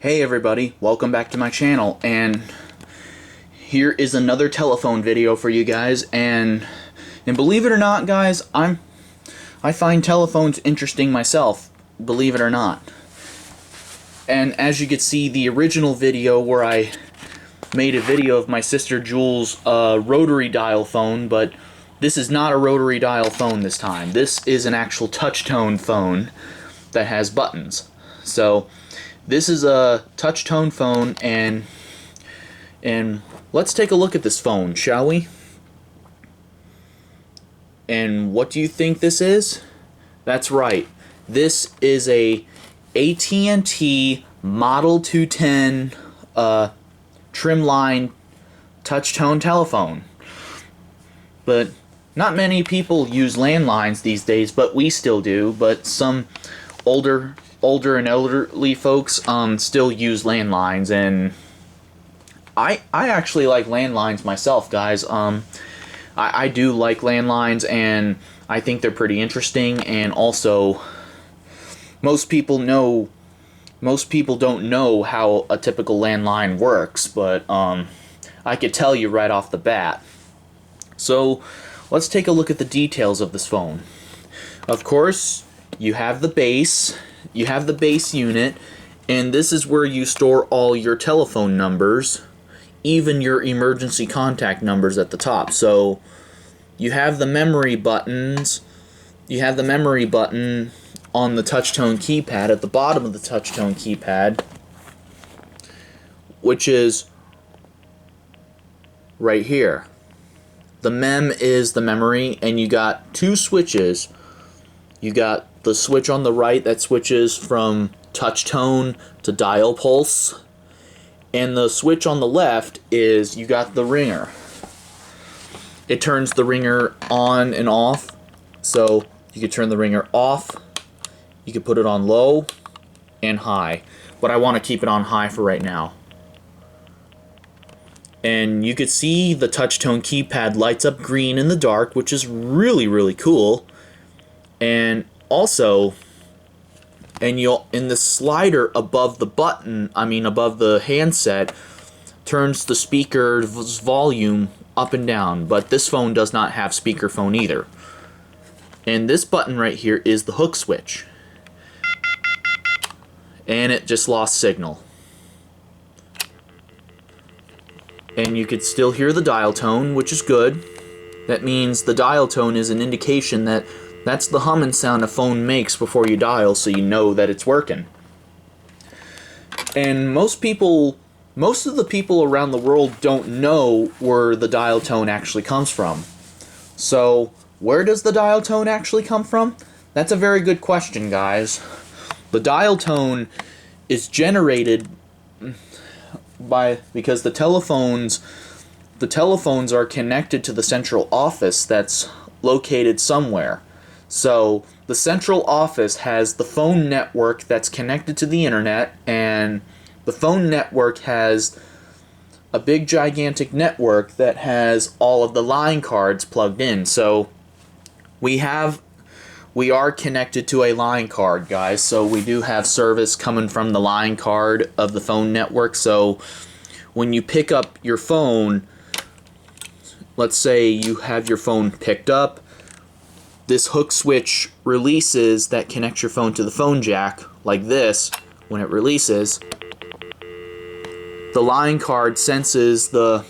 Hey everybody, welcome back to my channel, and here is another telephone video for you guys, and believe it or not guys, I find telephones interesting myself, believe it or not. And as you can see, the original video where I made a video of my sister Jules' rotary dial phone, but this is not a rotary dial phone this time. This is an actual touch-tone phone that has buttons. So this is a touch-tone phone, and let's take a look at this phone, shall we? And what do you think this is? That's right. This is a At&t Model 210 Trimline touch-tone telephone. But not many people use landlines these days, but we still do. But some older and elderly folks still use landlines, and I actually like landlines myself, guys. I do like landlines, and I think they're pretty interesting, and also most people don't know how a typical landline works, but I could tell you right off the bat. So let's take a look at the details of this phone. Of course, you have the base. You have the base unit, and this is where you store all your telephone numbers, even your emergency contact numbers at the top. So you have the memory buttons. You have the memory button on the touch-tone keypad at the bottom of the touch-tone keypad, which is right here. The mem is the memory, and you got two switches. You got the switch on the right that switches from touch tone to dial pulse, and the switch on the left is you got the ringer. It turns the ringer on and off, so you could turn the ringer off, you could put it on low and high, but I want to keep it on high for right now. And you could see the touch tone keypad lights up green in the dark, which is really cool. And also, in the slider above the button, above the handset, turns the speaker's volume up and down, but this phone does not have speakerphone either. And this button right here is the hook switch. And it just lost signal. And you could still hear the dial tone, which is good. That means the dial tone is an indication that that's the humming sound a phone makes before you dial, so you know that it's working. And most of the people around the world don't know where the dial tone actually comes from. So, where does the dial tone actually come from? That's a very good question, guys. The dial tone is generated because the telephones are connected to the central office that's located somewhere. So the central office has the phone network that's connected to the internet, and the phone network has a big gigantic network that has all of the line cards plugged in. So we are connected to a line card, guys. So we do have service coming from the line card of the phone network. So when you pick up your phone, let's say you have your phone picked up, this hook switch releases that connects your phone to the phone jack, like this. When it releases, the line card senses the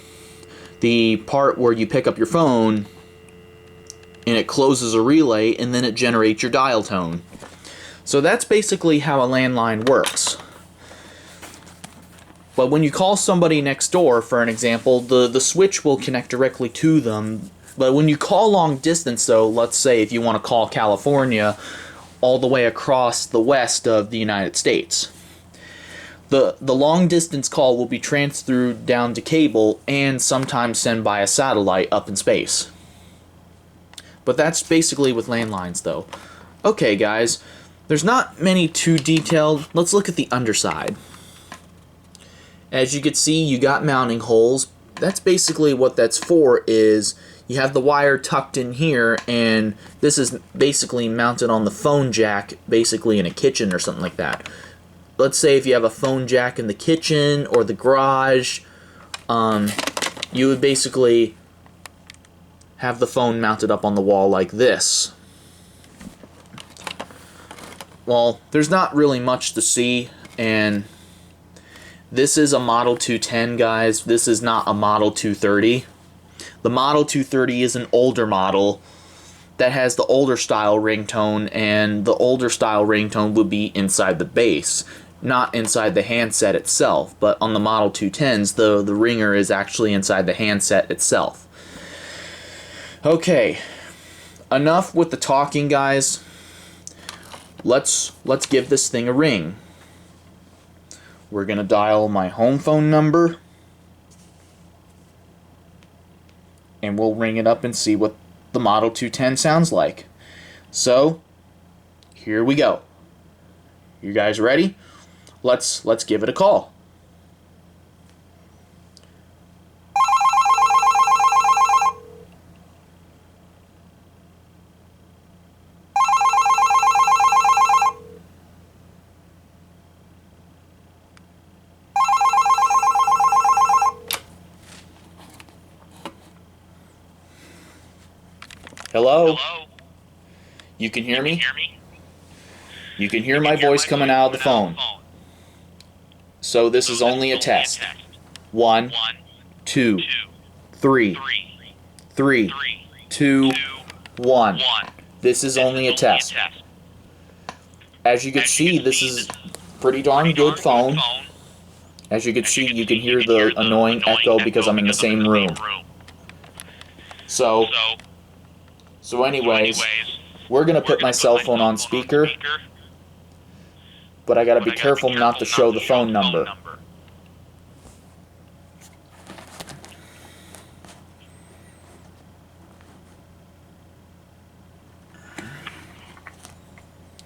part where you pick up your phone, and it closes a relay, and then it generates your dial tone. So that's basically how a landline works. But when you call somebody next door, for an example, the switch will connect directly to them. But when you call long distance, though, let's say if you want to call California all the way across the west of the United States, the long distance call will be transferred down to cable and sometimes sent by a satellite up in space. But that's basically with landlines, though. Okay, guys, there's not many too detailed. Let's look at the underside. As you can see, you got mounting holes. That's basically what that's for, is you have the wire tucked in here, and this is basically mounted on the phone jack, basically in a kitchen or something like that. let's say if you have a phone jack in the kitchen or the garage, you would basically have the phone mounted up on the wall like this. Well, there's not really much to see, and this is a Model 210, guys. This is not a Model 230. The Model 230 is an older model that has the older style ringtone, and the older style ringtone would be inside the base, not inside the handset itself. But on the Model 210s, the ringer is actually inside the handset itself. Okay, enough with the talking, guys. Let's give this thing a ring. We're gonna dial my home phone number, and we'll ring it up and see what the Model 210 sounds like. So, here we go. You guys ready? Let's give it a call. Hello? Hello? You can hear me? Hear me? You can hear my voice coming out of the phone. So this is only a test. 1, 2, 3, 3, 2, 1. This is only a test. As you can see, this is pretty darn good phone. As you can see, you can hear the annoying echo because I'm in the same room. So anyways, we're gonna put my cell phone on speaker, but I gotta be careful not to show the phone number.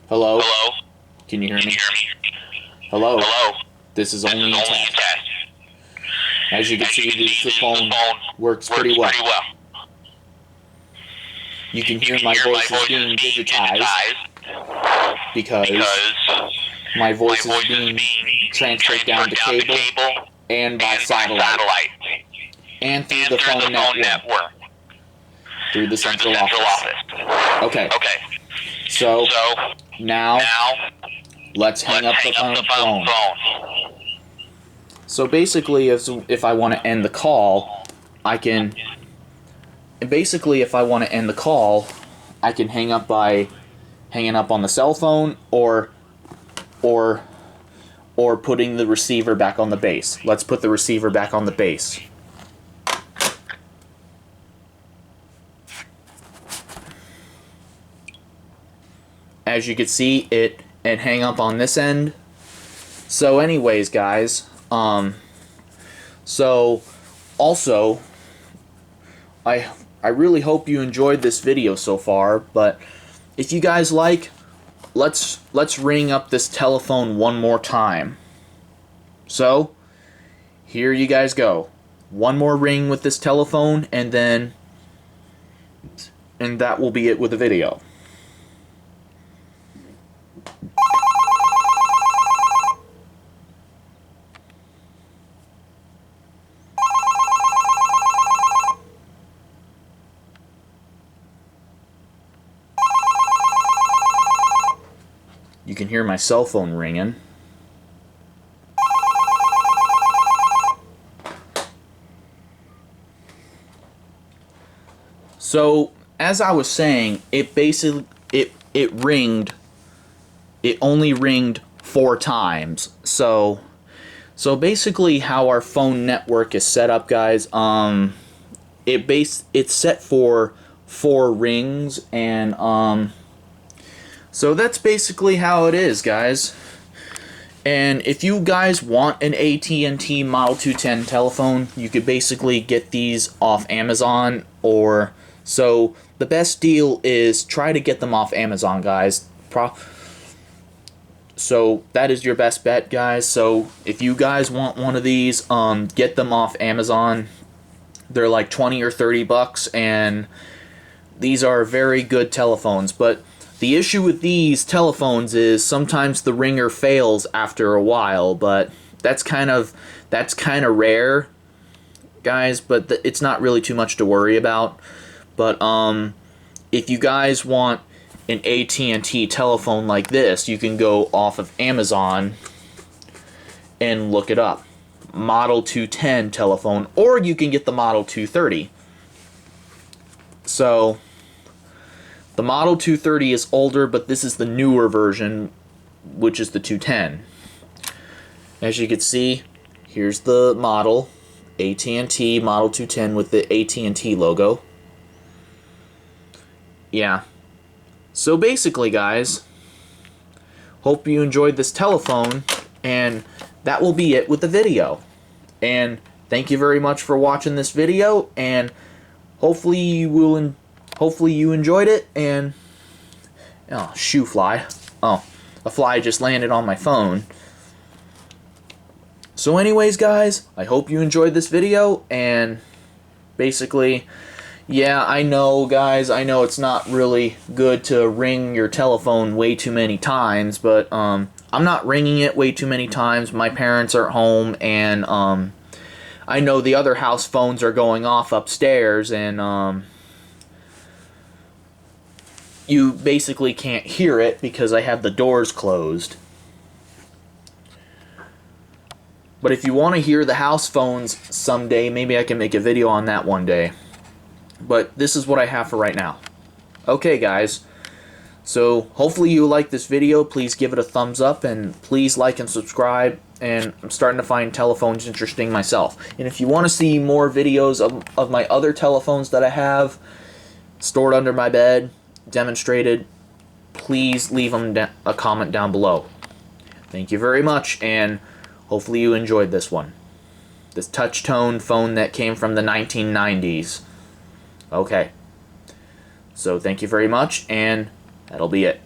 Hello? Hello? Can you hear Can me? you hear me? Hello? Hello? This is This only is a only a test. test. As you can As you see, can see, the phone works pretty well. You can hear my voice is being digitized because my voice is being transferred down to cable and by satellite and through the phone network through the central office. Okay, so now let's hang up the phone. So basically, if I want to end the call, I can. Basically, if I want to end the call, I can hang up by hanging up on the cell phone or putting the receiver back on the base. Let's put the receiver back on the base. As you can see, it hang up on this end. So anyways, guys, so also I really hope you enjoyed this video so far, but if you guys like, let's ring up this telephone one more time. So, here you guys go. One more ring with this telephone, and that will be it with the video. You can hear my cell phone ringing. So, as I was saying, it basically it ringed. It only ringed 4 times. So basically how our phone network is set up, guys, it's set for 4 rings, and so that's basically how it is, guys. And if you guys want an AT&T Model 210 telephone, you could basically get these off Amazon, or so the best deal is try to get them off Amazon, guys. So that is your best bet, guys. So if you guys want one of these, get them off Amazon. They're like 20 or 30 bucks, and these are very good telephones. But The issue with these telephones is sometimes the ringer fails after a while, but that's kind of rare, guys, but it's not really too much to worry about. But if you guys want an AT&T telephone like this, you can go off of Amazon and look it up. Model 210 telephone, or you can get the Model 230. So the Model 230 is older, but this is the newer version, which is the 210. As you can see, here's the model, AT&T Model 210 with the AT&T logo. Yeah. So basically, guys, hope you enjoyed this telephone, and that will be it with the video. And thank you very much for watching this video, and hopefully you enjoyed it. And oh, shoe fly. Oh, a fly just landed on my phone. So anyways, guys, I hope you enjoyed this video, and basically, yeah, I know, guys, I know it's not really good to ring your telephone way too many times, but I'm not ringing it way too many times. My parents are at home, and I know the other house phones are going off upstairs, and you basically can't hear it because I have the doors closed. But if you want to hear the house phones someday, maybe I can make a video on that one day. But this is what I have for right now. Okay, guys. So hopefully you like this video. Please give it a thumbs up, and please like and subscribe. And I'm starting to find telephones interesting myself. And if you want to see more videos of my other telephones that I have stored under my bed, demonstrated, please leave them a comment down below. Thank you very much, and hopefully you enjoyed this one. This touch-tone phone that came from the 1990s. Okay. So thank you very much, and that'll be it.